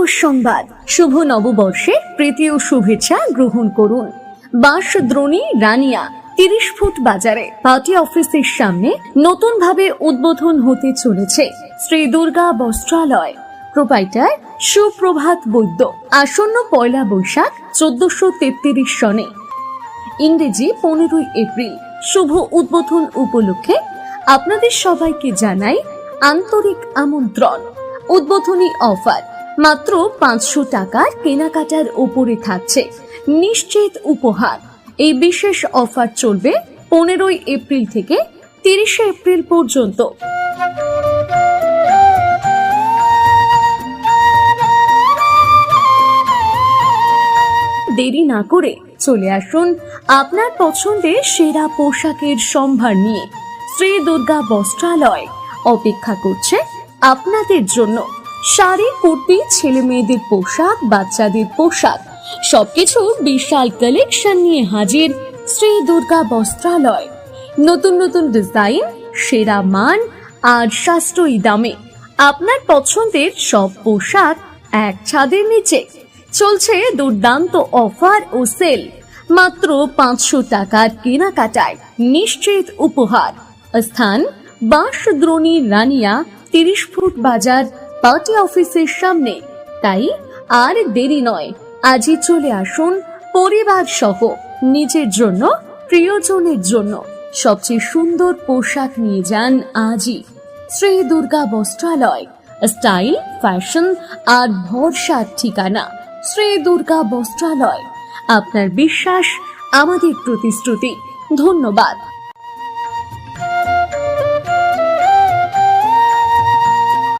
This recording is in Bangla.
সুসংবাদ, শুভ নববর্ষে প্রীতি ও শুভেচ্ছা গ্রহণ করুন। বাঁশদ্রোণী রানিয়া 30 ফুট বাজারে পার্টি অফিসের সামনে নতুন ভাবে উদ্বোধন হতে চলেছে শ্রী দুর্গা বস্ত্রালয়। প্রোপাইটার সুপ্রভাত বৈদ্য। আসন্ন পয়লা বৈশাখ 1433 সনে, ইংরেজি 15 এপ্রিল শুভ উদ্বোধন উপলক্ষে আপনাদের সবাইকে জানাই আন্তরিক আমন্ত্রণ। উদ্বোধনী অফার মাত্র 500 টাকার কেনাকাটার উপরে থাকছে নিশ্চিত উপহার। এই বিশেষ অফার চলবে 15 এপ্রিল থেকে 30 এপ্রিল পর্যন্ত। দেরি না করে চলে আসুন আপনার পছন্দের সেরা পোশাকের সম্ভার নিয়ে। শ্রী দুর্গা বস্ত্রালয় অপেক্ষা করছে আপনাদের জন্য। শাড়ি, কুর্তি, ছেলে মেয়েদের পোশাক, বাচ্চাদের পোশাক, সবকিছু বিশাল কালেকশন নিয়ে হাজির শ্রী দুর্গা বস্ত্রালয়। নতুন নতুন ডিজাইন, সেরা মান আর সাশ্রয়ী দামে আপনার পছন্দের সব পোশাক এক ছাদের নিচে। চলছে দুর্দান্ত অফার ও সেল। মাত্র 500 টাকার কেনাকাটায় নিশ্চিত উপহার। স্থান বাঁশদ্রোণী রানিয়া 30 ফুট বাজার পার্টি অফিসের সামনে। তাই আর দেরি নয়, আজই চলে আসুন পরিবার সহ নিজের জন্য, প্রিয়জনের জন্য সবচেয়ে সুন্দর পোশাক নিয়ে যান আজই। শ্রী দুর্গা বস্ত্রালয়, স্টাইল, ফ্যাশন আর ভরসার ঠিকানা। শ্রী দুর্গা বস্ত্রালয়, আপনার বিশ্বাস আমাদের প্রতিশ্রুতি। ধন্যবাদ।